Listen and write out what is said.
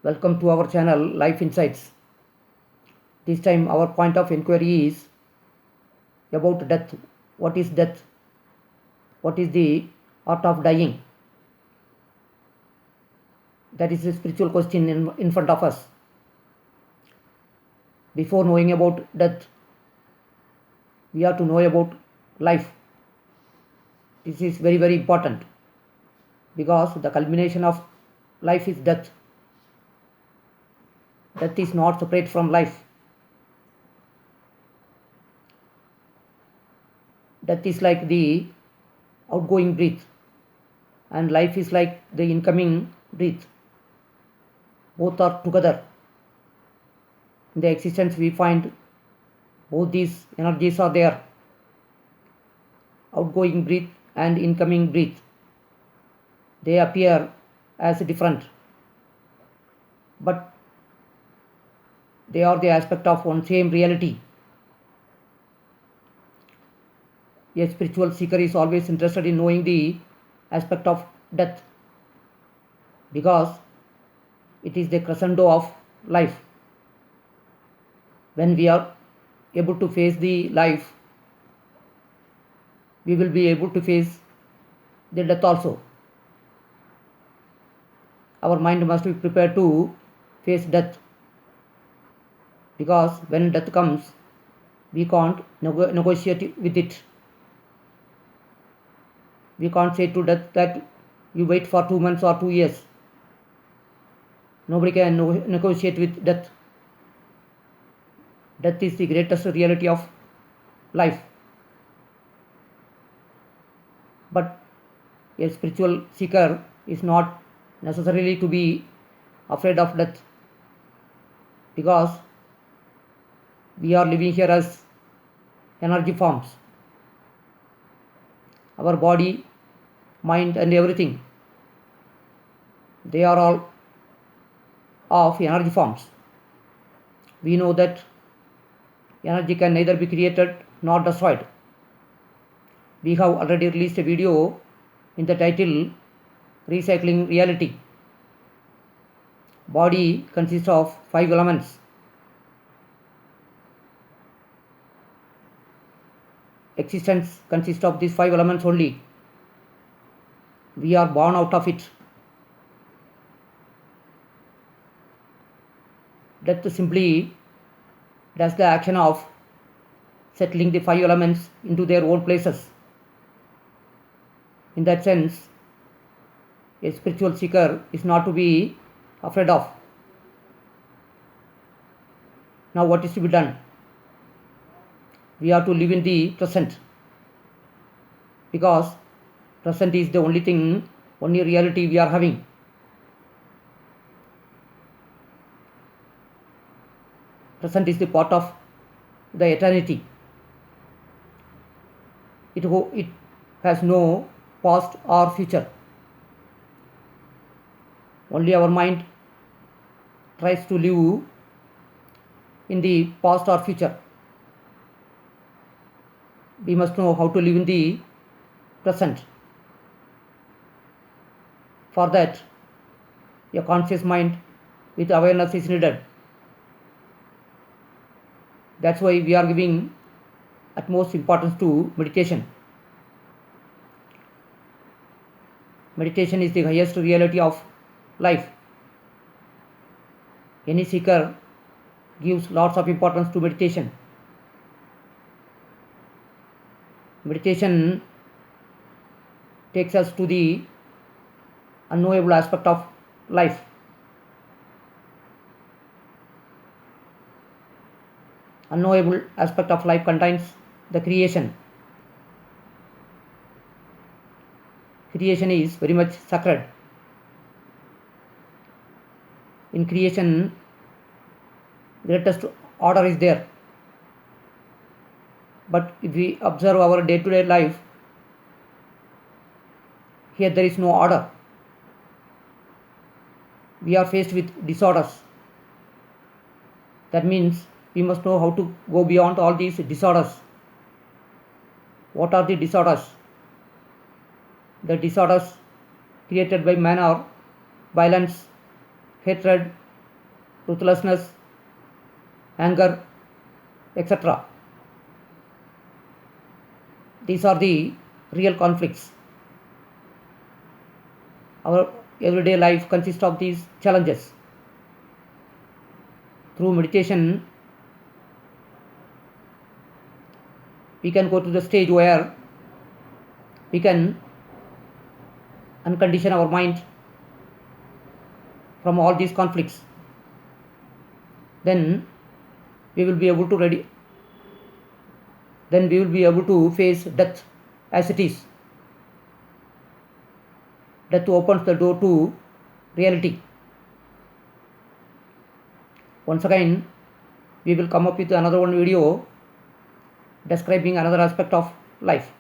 Welcome to our channel Life Insights. This time our point of inquiry is about death. What is death? What is the art of dying? That is a spiritual question in front of us. Before knowing about death, we have to know about life. This is very, very important because the culmination of life is death. Death is not separate from life. Death is like the outgoing breath, and life is like the incoming breath. Both are together. In the existence, we find both these energies are there, outgoing breath and incoming breath. They appear as different, but they are the aspect of one same reality. A spiritual seeker is always interested in knowing the aspect of death because it is the crescendo of life. When we are able to face the life, we will be able to face the death also. Our mind must be prepared to face death because when death comes, we can't negotiate with it. We can't say to death that you wait for 2 months or 2 years. Nobody can negotiate with death. Death is the greatest reality of life. But a spiritual seeker is not necessarily to be afraid of death because we are living here as energy forms. Our body, mind and everything, they are all of energy forms. We know that energy can neither be created nor destroyed. We have already released a video in the title Recycling Reality. Body consists of 5 elements. Existence consists of these 5 elements only. We are born out of it. Death simply does the action of settling the 5 elements into their own places. In that sense, a spiritual seeker is not to be afraid of. Now what is to be done? We have to live in the present because present is the only thing, only reality we are having. Present is the part of the eternity. It has no past or future. Only our mind tries to live in the past or future. We must know how to live in the present. For that, a conscious mind with awareness is needed. That's why we are giving utmost importance to meditation. Meditation is the highest reality of life. Any seeker gives lots of importance to meditation. Meditation takes us to the unknowable aspect of life. Unknowable aspect of life contains the creation. Creation is very much sacred. In creation, greatest order is there. But if we observe our day-to-day life, here there is no order. We are faced with disorders. That means we must know how to go beyond all these disorders. What are the disorders? The disorders created by man are violence, hatred, ruthlessness, anger, etc. These are the real conflicts. Our everyday life consists of these challenges. Through meditation, we can go to the stage where we can uncondition our mind from all these conflicts. Then we will be able to face death as it is. Death opens the door to reality. Once again, we will come up with another one video describing another aspect of life.